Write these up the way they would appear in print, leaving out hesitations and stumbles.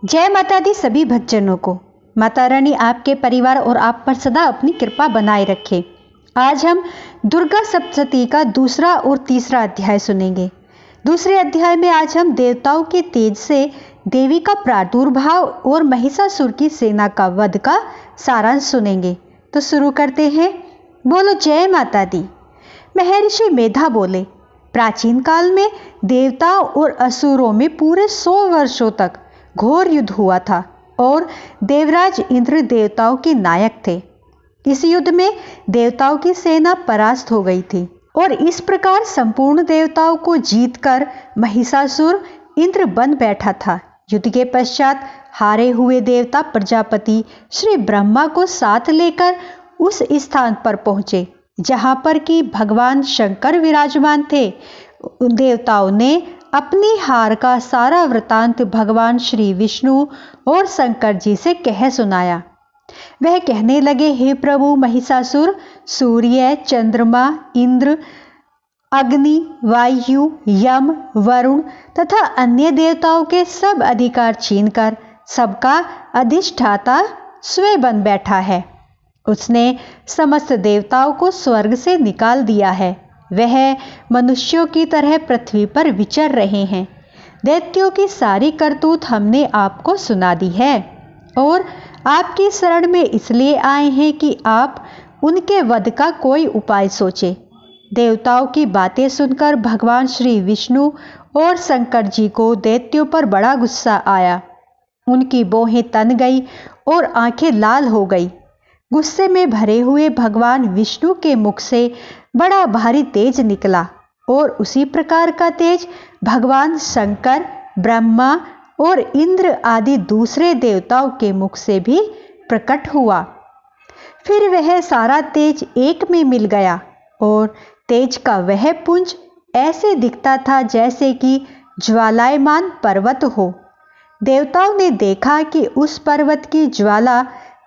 जय माता दी सभी भक्तजनों को। माता रानी आपके परिवार और आप पर सदा अपनी कृपा बनाए रखे। आज हम दुर्गा सप्तशती का दूसरा और तीसरा अध्याय सुनेंगे। दूसरे अध्याय में आज हम देवताओं के तेज से देवी का प्रादुर्भाव और महिषासुर की सेना का वध का सारांश सुनेंगे। तो शुरू करते हैं। बोलो जय माता दी। महर्षि मेधा बोले, प्राचीन काल में देवताओं और असुरों में पूरे 100 वर्षों तक घोर युद्ध हुआ था और देवराज इंद्र देवताओं के नायक थे। इस युद्ध में देवताओं की सेना परास्त हो गई थी और इस प्रकार संपूर्ण देवताओं को जीतकर महिषासुर इंद्र बन बैठा था। युद्ध के पश्चात हारे हुए देवता प्रजापति श्री ब्रह्मा को साथ लेकर उस स्थान पर पहुंचे जहां पर कि भगवान शंकर विराजमान थे। उन देवताओं ने अपनी हार का सारा वृतांत भगवान श्री विष्णु और शंकर जी से कह सुनाया। वह कहने लगे, हे प्रभु महिषासुर सूर्य, चंद्रमा, इंद्र, अग्नि, वायु, यम, वरुण तथा अन्य देवताओं के सब अधिकार छीनकर सबका अधिष्ठाता स्वयं बन बैठा है। उसने समस्त देवताओं को स्वर्ग से निकाल दिया है। वह मनुष्यों की तरह पृथ्वी पर विचर रहे हैं। दैत्यों की सारी करतूत हमने आपको सुना दी है और आपकी शरण में इसलिए आए हैं कि आप उनके वध का कोई उपाय सोचे। देवताओं की बातें सुनकर भगवान श्री विष्णु और शंकर जी को दैत्यों पर बड़ा गुस्सा आया। उनकी भौहें तन गई और आंखें लाल हो गई। गुस्से में भरे हुए भगवान विष्णु के मुख से बड़ा भारी तेज निकला और उसी प्रकार का तेज भगवान शंकर, ब्रह्मा और इंद्र आदि दूसरे देवताओं के मुख से भी प्रकट हुआ। फिर वह सारा तेज एक में मिल गया और तेज का वह पुंज ऐसे दिखता था जैसे कि ज्वालायमान पर्वत हो। देवताओं ने देखा कि उस पर्वत की ज्वाला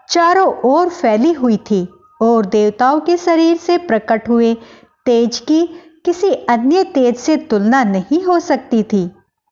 चारों ओर फैली हुई थी और देवताओं के शरीर से प्रकट हुए तेज की किसी अन्य तेज से तुलना नहीं हो सकती थी।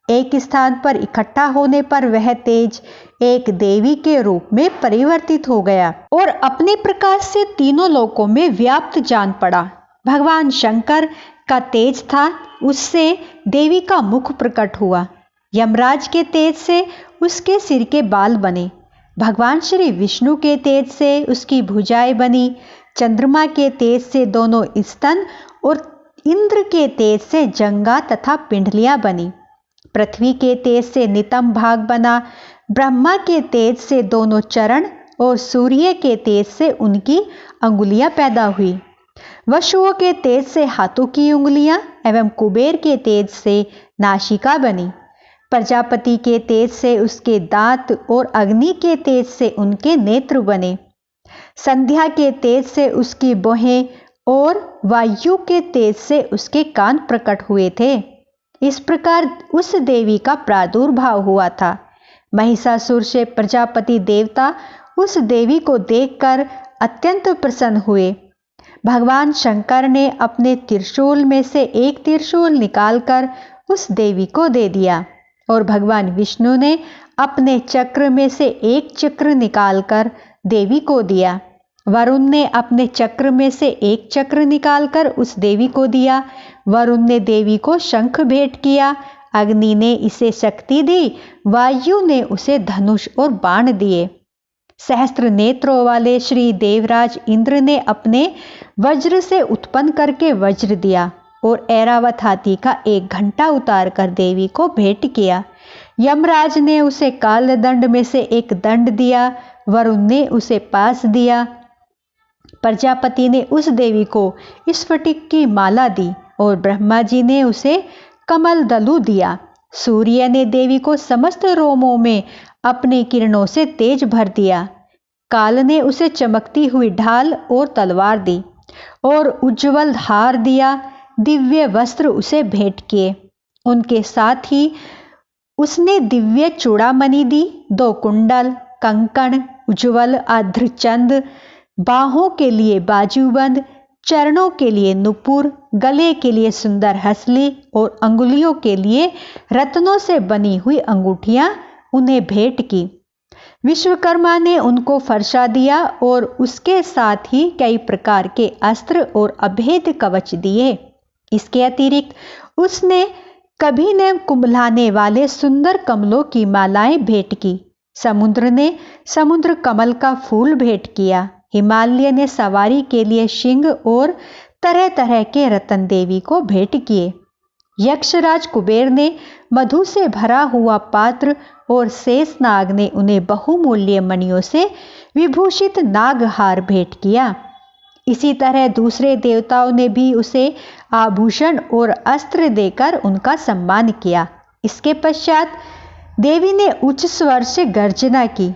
एक स्थान पर इकट्ठा होने पर वह तेज एक देवी के रूप में परिवर्तित हो गया और अपने प्रकाश से तीनों लोकों में व्याप्त जान पड़ा। भगवान शंकर का तेज था, उससे देवी का मुख प्रकट हुआ। यमराज के तेज से उसके सिर के बाल बने। भगवान श्री विष्णु के तेज से उसकी भुजाएं बनी। चंद्रमा के तेज से दोनों स्तन और इंद्र के तेज से जंगा तथा पिंडलियां बनी। पृथ्वी के तेज से नितंब भाग बना। ब्रह्मा के तेज से दोनों चरण और सूर्य के तेज से उनकी अंगुलियां पैदा हुई। वसुओं के तेज से हाथों की उंगलियां एवं कुबेर के तेज से नासिका बनी। प्रजापति के तेज से उसके दांत और अग्नि के तेज से उनके नेत्र बने। संध्या के तेज से उसकी भौहें और वायु के तेज से उसके कान प्रकट हुए थे। इस प्रकार उस देवी का प्रादुर्भाव हुआ था। महिषासुर से प्रजापति देवता उस देवी को देखकर अत्यंत प्रसन्न हुए। भगवान शंकर ने अपने त्रिशूल में से एक त्रिशूल निकालकर उस देवी को दे दिया और भगवान विष्णु ने अपने चक्र में से एक चक्र निकालकर देवी को दिया। वरुण ने अपने चक्र में से एक चक्र निकालकर उस देवी को दिया। वरुण ने देवी को शंख भेंट किया। अग्नि ने इसे शक्ति दी। वायु ने उसे धनुष और बाण दिए। सहस्त्र नेत्रों वाले श्री देवराज इंद्र ने अपने वज्र से उत्पन्न करके वज्र दिया और ऐरावत हाथी का एक घंटा उतार कर देवी को भेंट किया। यमराज ने उसे काल दंड में से एक दंड दिया। वरुण ने उसे पास दिया। प्रजापति ने उस देवी को स्फटिक की माला दी और ब्रह्मा जी ने उसे कमल दलु दिया। सूर्य ने देवी को समस्त रोमों में अपने किरणों से तेज भर दिया। काल ने उसे चमकती हुई ढाल और तलवार दी और उज्ज्वल हार दिया। दिव्य वस्त्र उसे भेंट किए। उनके साथ ही उसने दिव्य चूड़ामणि दी। 2 कुंडल, कंकण, उज्ज्वल आर्द्रचंद, बाहों के लिए बाजूबंद, चरणों के लिए नुपुर, गले के लिए सुंदर हसली और अंगुलियों के लिए रत्नों से बनी हुई अंगूठियां उन्हें भेंट की। विश्वकर्मा ने उनको फरसा दिया और उसके साथ ही कई प्रकार के अस्त्र और अभेद कवच दिए। इसके अतिरिक्त उसने कभी न कुम्भलाने वाले सुंदर कमलों की मालाएं भेंट की। समुद्र ने समुद्र कमल का फूल भेंट किया। हिमालय ने सवारी के लिए शिंग और तरह तरह के रतन देवी को भेंट किए। यक्षराज कुबेर ने मधु से भरा हुआ पात्र और शेषनाग ने उन्हें बहुमूल्य मणियों से विभूषित नागहार भेंट किया। इसी तरह दूसरे देवताओं ने भी उसे आभूषण और अस्त्र देकर उनका सम्मान किया। इसके पश्चात देवी ने उच्च स्वर से गर्जना की।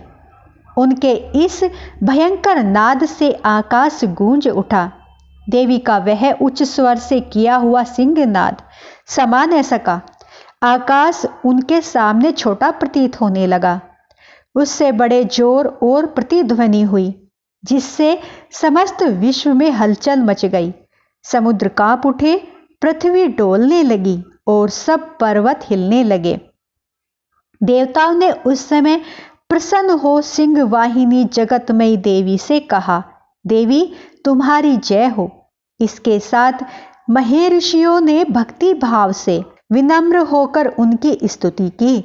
उनके इस भयंकर नाद से आकाश गूंज उठा। देवी का वह उच्च स्वर से किया हुआ सिंहनाद समा न सका। आकाश उनके सामने छोटा प्रतीत होने लगा। उससे बड़े जोर और प्रतिध्वनि हुई, जिससे समस्त विश्व में हलचल मच गई। समुद्र कांप उठे, पृथ्वी डोलने लगी और सब पर्वत हिलने लगे। देवताओं ने उस समय प्रसन्न हो सिंह वाहिनी जगतमयी देवी से कहा, देवी तुम्हारी जय हो। इसके साथ महर्षियों ने भक्ति भाव से विनम्र होकर उनकी स्तुति की।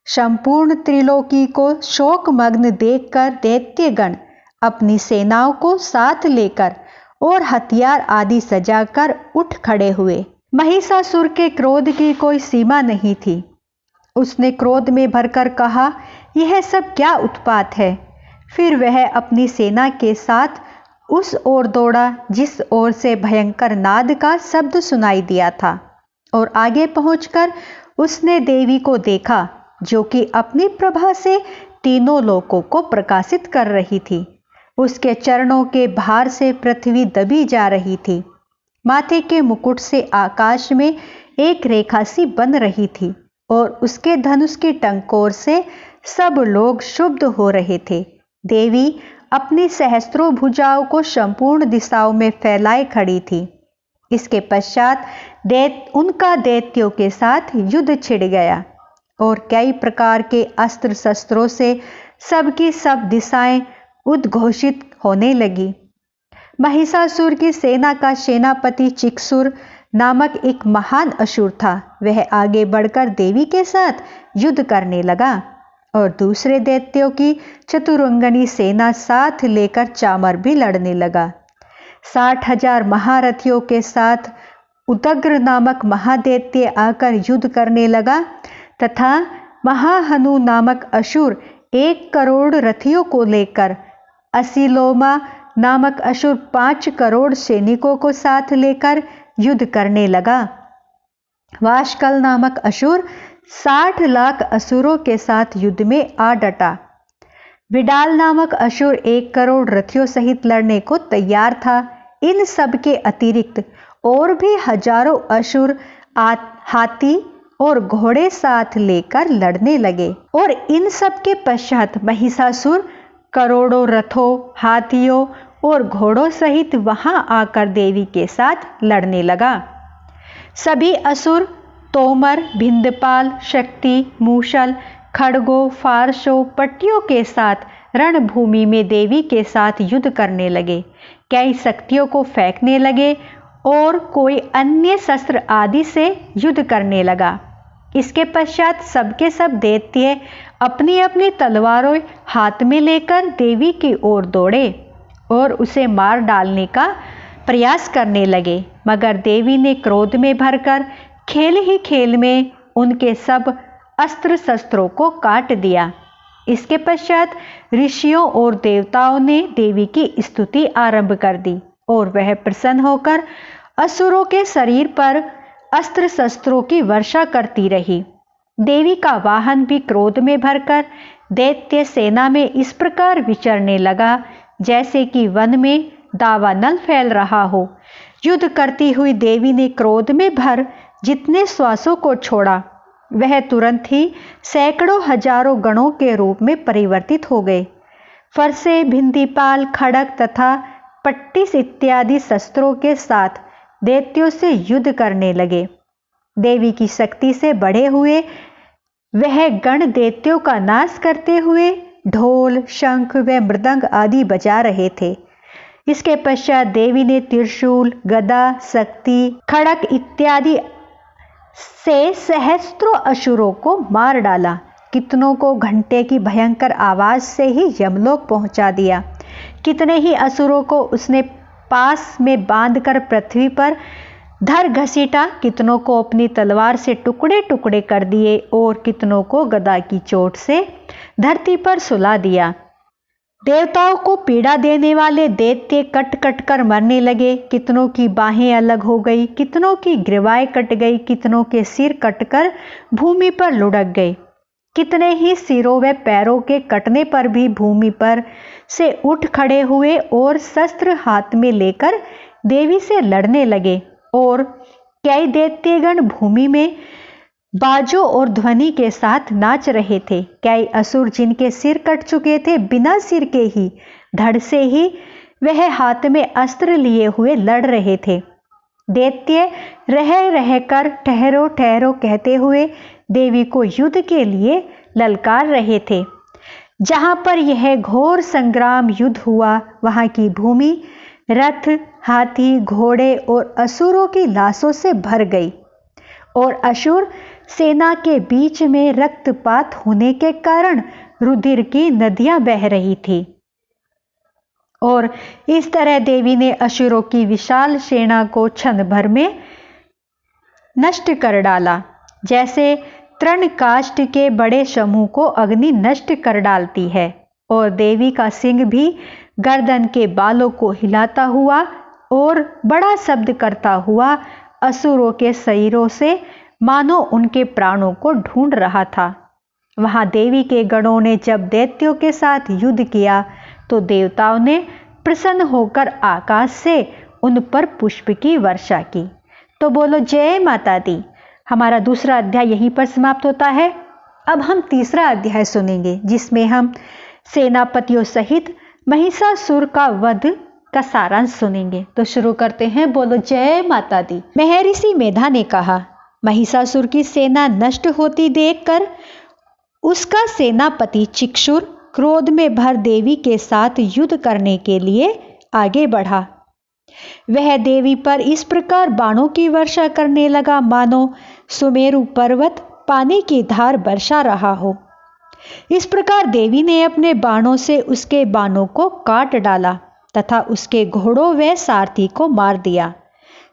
संपूर्ण त्रिलोकी को शोकमग्न देखकर दैत्यगण अपनी सेनाओं को साथ लेकर और हथियार आदि सजाकर उठ खड़े हुए। महिषासुर के क्रोध की कोई सीमा नहीं थी। उसने क्रोध में भरकर कहा, यह सब क्या उत्पात है। फिर वह अपनी सेना के साथ उस ओर दौड़ा जिस ओर से भयंकर नाद का शब्द सुनाई दिया था, और आगे पहुंचकर उसने देवी को देखा, जो कि अपनी प्रभा से तीनों लोकों को प्रकाशित कर रही थी। उसके चरणों के भार से पृथ्वी दबी जा रही थी। माथे के मुकुट से आकाश में एक रेखा सी बन रही थी और उसके धनुष की टंकोर से सब लोग शुद्ध हो रहे थे। देवी अपनी सहस्त्रों भुजाओं को संपूर्ण दिशाओं में फैलाए खड़ी थी। इसके पश्चात उनका दैत्यों के साथ युद्ध छिड़ गया और कई प्रकार के अस्त्र शस्त्रों से सबकी सब दिशाएं उद्घोषित होने लगी। महिषासुर की सेना का सेनापति चिक्सुर नामक एक महान असुर था। वह आगे बढ़कर देवी के साथ युद्ध करने लगा और दूसरे दैत्यों की चतुरंगनी सेना साथ लेकर चामर भी लड़ने लगा। 60,000 महारथियों के साथ उदग्र नामक महादैत्य आकर युद्ध करने लगा तथा महाहनु नामक असुर 1 करोड़ रथियों को लेकर, असिलोमा नामक असुर 5 करोड़ सैनिकों को साथ लेकर युद्ध करने लगा। वाशकल नामक असुर 60 लाख असुरों के साथ युद्ध में आ डटा। विडाल नामक असुर 1 करोड़ रथियों सहित लड़ने को तैयार था। इन सब के अतिरिक्त और भी हजारों असुर हाथी और घोड़े साथ लेकर लड़ने लगे और इन सब के पश्चात महिषासुर करोड़ों रथों, हाथियों और घोड़ों सहित वहां आकर देवी के साथ लड़ने लगा। सभी असुर तोमर, भिंदपाल, शक्ति, मूषल, खड़गों, फारसों, पट्टियों के साथ रणभूमि में देवी के साथ युद्ध करने लगे। कई शक्तियों को फेंकने लगे और कोई अन्य शस्त्र आदि से युद्ध करने लगा। इसके पश्चात सबके सब दैत्य अपनी अपनी तलवारों हाथ में लेकर देवी की ओर दौड़े और उसे मार डालने का प्रयास करने लगे, मगर देवी ने क्रोध में भरकर खेल ही खेल में उनके सब अस्त्र शस्त्रों को काट दिया। इसके पश्चात ऋषियों और देवताओं ने देवी की स्तुति आरंभ कर दी और वह प्रसन्न होकर असुरों के शरीर पर अस्त्र शस्त्रों की वर्षा करती रही। देवी का वाहन भी क्रोध में भरकर दैत्य सेना में इस प्रकार विचरने लगा जैसे कि वन में दावानल फैल रहा हो। युद्ध करती हुई देवी ने क्रोध में भर जितने श्वासों को छोड़ा, वह तुरंत ही सैकड़ों हजारों गणों के रूप में परिवर्तित हो गए। फरसे, भिंदीपाल, खड़ग तथा पट्टिस इत्यादि शस्त्रों के साथ दैत्यों से युद्ध करने लगे। देवी की शक्ति से बढ़े हुए वह गण दैत्यों का नाश करते हुए ढोल, शंख व मृदंग आदि बजा रहे थे। इसके पश्चात देवी ने त्रिशूल, गदा, शक्ति, खड़ग इत्यादि से सहस्त्रों असुरों को मार डाला। कितनों को घंटे की भयंकर आवाज से ही यमलोक पहुंचा दिया। कितने ही असुरों को उसने पास में बांधकर पृथ्वी पर धर घसीटा। कितनों को अपनी तलवार से टुकड़े टुकड़े कर दिए और कितनों को गदा की चोट से धरती पर सुला दिया। देवताओं को पीड़ा देने वाले दैत्य कट कट कर मरने लगे। कितनों की बाहें अलग हो गई, कितनों की ग्रीवाएं कट गई, कितनों के सिर कटकर भूमि पर लुढ़क गए। कितने ही सिरों व पैरों के कटने पर भी भूमि पर से उठ खड़े हुए और शस्त्र हाथ में लेकर देवी से लड़ने लगे। और कई दैत्यगण भूमि में बाजों और ध्वनि के साथ नाच रहे थे। कई असुर जिनके सिर कट चुके थे, बिना सिर के ही धड़ से ही वह हाथ में अस्त्र लिए हुए लड़ रहे थे। दैत्य रह रहकर ठहरो ठहरो कहते हुए देवी को युद्ध के लिए ललकार रहे थे। जहां पर यह घोर संग्राम युद्ध हुआ, वहां की भूमि रथ, हाथी, घोड़े और असुरों की लाशों से भर गई और असुर सेना के बीच में रक्तपात होने के कारण रुधिर की नदियां बह रही थी। और इस तरह देवी ने असुरों की विशाल सेना को क्षण भर में नष्ट कर डाला, जैसे तृण काष्ठ के बड़े समूह को अग्नि नष्ट कर डालती है। और देवी का सिंह भी गर्दन के बालों को हिलाता हुआ और बड़ा शब्द करता हुआ असुरों के शरीरों से मानो उनके प्राणों को ढूंढ रहा था। वहां देवी के गणों ने जब दैत्यों के साथ युद्ध किया तो देवताओं ने प्रसन्न होकर आकाश से उन पर पुष्प की वर्षा की। तो बोलो जय माता दी। हमारा दूसरा अध्याय यहीं पर समाप्त होता है। अब हम तीसरा अध्याय सुनेंगे, जिसमें हम सेनापतियों सहित महिषासुर का वध का सारांश सुनेंगे। तो शुरू करते हैं। बोलो जय माता दी। महर्षि मेधा ने कहा, महिषासुर की सेना नष्ट होती देखकर उसका सेनापति चिक्षुर क्रोध में भर देवी के साथ युद्ध करने के लिए आगे बढ़ा। वह देवी पर इस प्रकार बाणों की वर्षा करने लगा मानो सुमेरु पर्वत पानी की धार बरसा रहा हो। इस प्रकार देवी ने अपने बाणों से उसके बाणों को काट डाला तथा उसके घोड़ों व सारथी को मार दिया।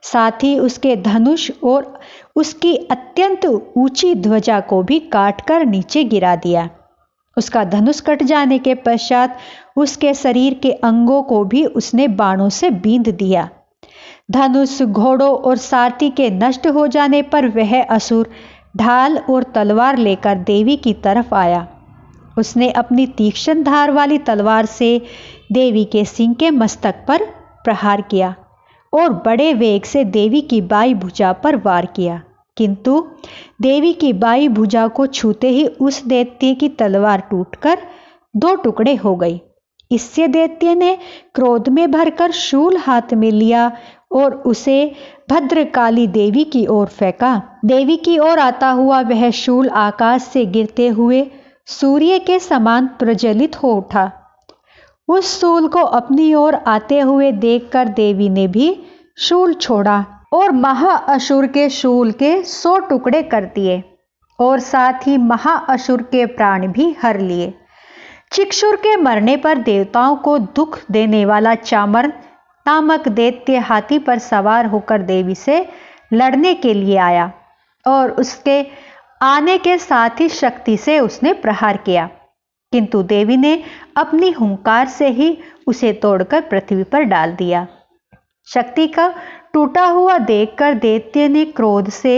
साथ ही उसके धनुष और उसकी अत्यंत ऊंची ध्वजा को भी काटकर नीचे गिरा दिया। उसका धनुष कट जाने के पश्चात उसके शरीर के अंगों को भी उसने बाणों से बींध दिया। धनुष, घोड़ों और सारथी के नष्ट हो जाने पर वह असुर ढाल और तलवार लेकर देवी की तरफ आया। उसने अपनी तीक्ष्ण धार वाली तलवार से देवी के सिंह के मस्तक पर प्रहार किया और बड़े वेग से देवी की बाई भुजा पर वार किया। किंतु देवी की बाई भुजा को छूते ही उस दैत्य की तलवार टूटकर दो टुकड़े हो गई। इससे दैत्य ने क्रोध में भरकर शूल हाथ में लिया और उसे भद्रकाली देवी की ओर फेंका। देवी की ओर आता हुआ वह शूल आकाश से गिरते हुए सूर्य के समान प्रज्वलित हो उठा। उस शूल को अपनी ओर आते हुए देखकर देवी ने भी शूल छोड़ा और महाअसुर के शूल के 100 टुकड़े कर दिए और साथ ही महाअसुर के प्राण भी हर लिए। चिक्षुर के मरने पर देवताओं को दुख देने वाला चामर नामक दैत्य हाथी पर सवार होकर देवी से लड़ने के लिए आया और उसके आने के साथ ही शक्ति से उसने प्रहार किया। किंतु देवी ने अपनी हुंकार से ही उसे तोड़कर पृथ्वी पर डाल दिया। शक्ति का टूटा हुआ देखकर दैत्य ने क्रोध से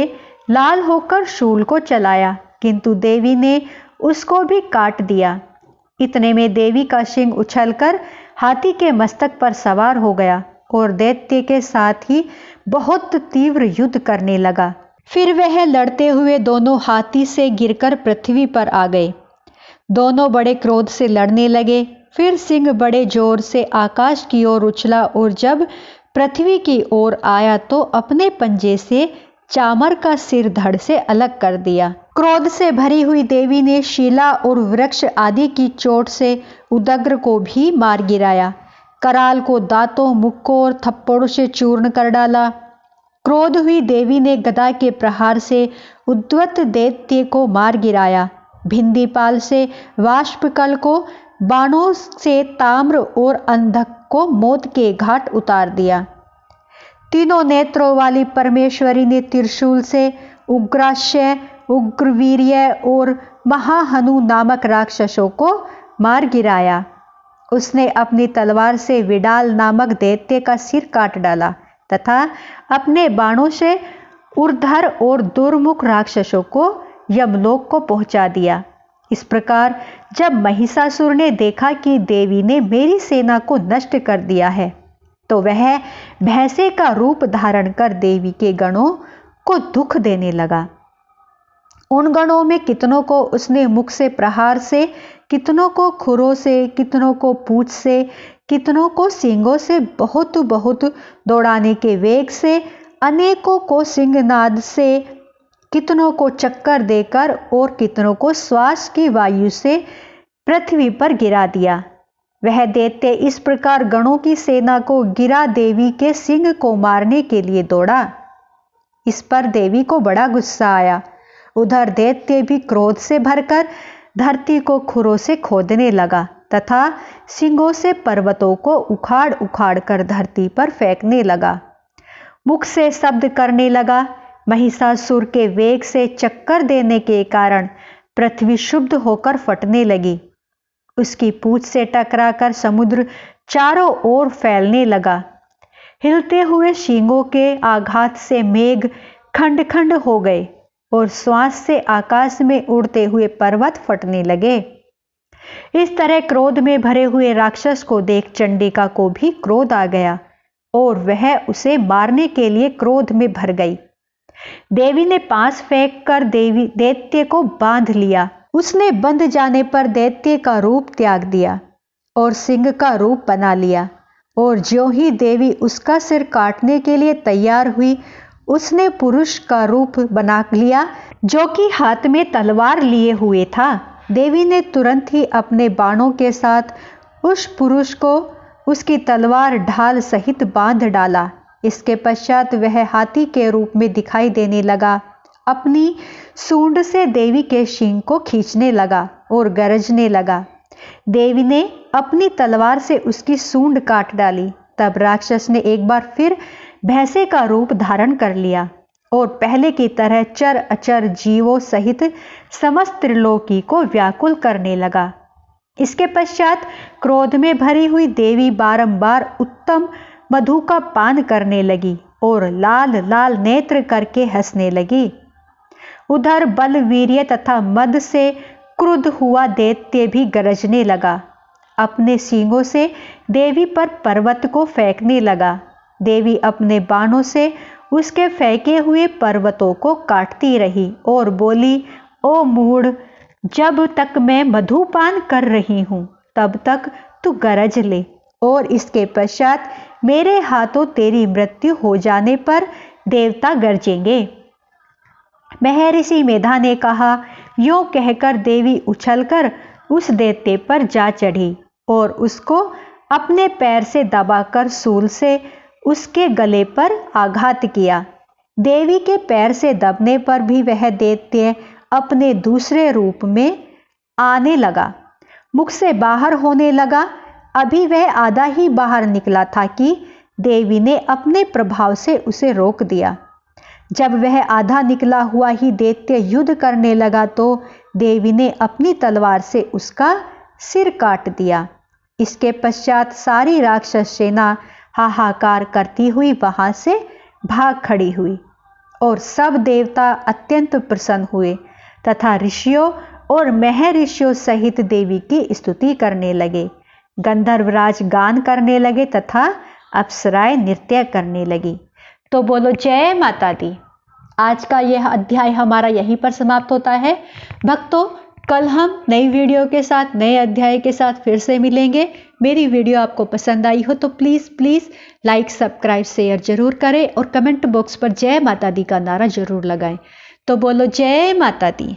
लाल होकर शूल को चलाया, किंतु देवी ने उसको भी काट दिया। इतने में देवी का सिंह उछलकर हाथी के मस्तक पर सवार हो गया और दैत्य के साथ ही बहुत तीव्र युद्ध करने लगा। फिर वह लड़ते हुए दोनों हाथी से गिरकर पृथ्वी पर आ गए। दोनों बड़े क्रोध से लड़ने लगे। फिर सिंह बड़े जोर से आकाश की ओर उछला और जब पृथ्वी की ओर आया तो अपने पंजे से चामर का सिर धड़ से अलग कर दिया। क्रोध से भरी हुई देवी ने शिला और वृक्ष आदि की चोट से उदग्र को भी मार गिराया। कराल को दांतों, मुक्कों और थप्पड़ों से चूर्ण कर डाला। क्रोध हुई देवी ने गदा के प्रहार से उद्वत दैत्य को मार गिराया। भिंदीपाल से वाष्पकल को, बाणों से ताम्र और अंधक को मौत के घाट उतार दिया। तीनों नेत्रों वाली परमेश्वरी ने त्रिशूल से उग्राश्य, उग्रवीर्य और महाहनु नामक राक्षसों को मार गिराया। उसने अपनी तलवार से विडाल नामक दैत्य का सिर काट डाला तथा अपने बाणों से उर्धर और दुर्मुख राक्षसों को यमलोक को पहुंचा दिया। इस प्रकार जब महिषासुर ने देखा कि देवी ने मेरी सेना को नष्ट कर दिया है, तो वह भैंसे का रूप धारण कर देवी के गणों को दुख देने लगा। उन गणों में कितनों को उसने मुख से प्रहार से, कितनों को खुरों से, कितनों को पूंछ से, कितनों को सींगों से बहुत बहुत दौड़ाने के वेग से, अनेकों को सिंहनाद से, कितनों को चक्कर देकर और कितनों को श्वास की वायु से पृथ्वी पर गिरा दिया। वह दैत्य इस प्रकार गणों की सेना को गिरा देवी के सिंह को मारने के लिए दौड़ा। इस पर देवी को बड़ा गुस्सा आया। उधर दैत्य भी क्रोध से भरकर धरती को खुरों से खोदने लगा तथा सिंगों से पर्वतों को उखाड़ उखाड़ कर धरती पर फेंकने लगा। मुख से शब्द करने लगा। महिषासुर के वेग से चक्कर देने के कारण पृथ्वी शुद्ध होकर फटने लगी। उसकी पूंछ से टकराकर समुद्र चारों ओर फैलने लगा। हिलते हुए सींगों के आघात से मेघ खंड खंड हो गए और श्वास से आकाश में उड़ते हुए पर्वत फटने लगे। इस तरह क्रोध में भरे हुए राक्षस को देख चंडिका को भी क्रोध आ गया और वह उसे मारने के लिए क्रोध में भर गई। देवी ने पास फेंक कर दैत्य को बांध लिया। उसने बंध जाने पर दैत्य का रूप त्याग दिया और सिंह का रूप बना लिया, और ज्यों ही देवी उसका सिर काटने के लिए तैयार हुई, उसने पुरुष का रूप बना लिया जो कि हाथ में तलवार लिए हुए था। देवी ने तुरंत ही अपने बाणों के साथ उस पुरुष को उसकी तलवार ढाल सहित बांध डाला। इसके पश्चात वह हाथी के रूप में दिखाई देने लगा। अपनी सूंड से देवी के सींग को खींचने लगा और गरजने लगा। देवी ने अपनी तलवार से उसकी सूंड काट डाली। तब राक्षस ने एक बार फिर भैंसे का रूप धारण कर लिया और पहले की तरह चर अचर जीवों सहित समस्त त्रिलोकी को व्याकुल करने लगा। इसके पश्चात क्रोध में भरी हुई देवी बारंबार उत्तम मधु का पान करने लगी और लाल लाल नेत्र करके हंसने लगी। उधर बल, वीर्य तथा मद से क्रुद्ध हुआ दैत्य भी गरजने लगा। अपने सींगों से देवी पर पर्वत को फेंकने लगा। देवी अपने बाणों से उसके फेंके हुए पर्वतों को काटती रही और बोली, ओ मूढ़, जब तक मैं मधुपान कर रही हूं तब तक तू गरज ले, और इसके पश्चात मेरे हाथों तेरी मृत्यु हो जाने पर देवता गरजेंगे। महर्षि मेधा ने कहा। यूं कहकर देवी उछलकर उस दैत्य पर जा चढ़ी और उसको अपने पैर से दबाकर सूल से उसके गले पर आघात किया। देवी के पैर से दबने पर भी वह दैत्य अपने दूसरे रूप में आने लगा, मुख से बाहर होने लगा। अभी वह आधा ही बाहर निकला था कि देवी ने अपने प्रभाव से उसे रोक दिया। जब वह आधा निकला हुआ ही दैत्य युद्ध करने लगा तो देवी ने अपनी तलवार से उसका सिर काट दिया। इसके पश्चात सारी राक्षस सेना हाहाकार करती हुई वहां से भाग खड़ी हुई और सब देवता अत्यंत प्रसन्न हुए तथा ऋषियों और महर्षियों सहित देवी की स्तुति करने लगे। गंधर्वराज गान करने लगे तथा अप्सराएं नृत्य करने लगी। तो बोलो जय माता दी। आज का यह अध्याय हमारा यहीं पर समाप्त होता है। भक्तों, कल हम नई वीडियो के साथ, नए अध्याय के साथ फिर से मिलेंगे। मेरी वीडियो आपको पसंद आई हो तो प्लीज़ लाइक, सब्सक्राइब, शेयर जरूर करें और कमेंट बॉक्स पर जय माता दी का नारा जरूर लगाएं। तो बोलो जय माता दी।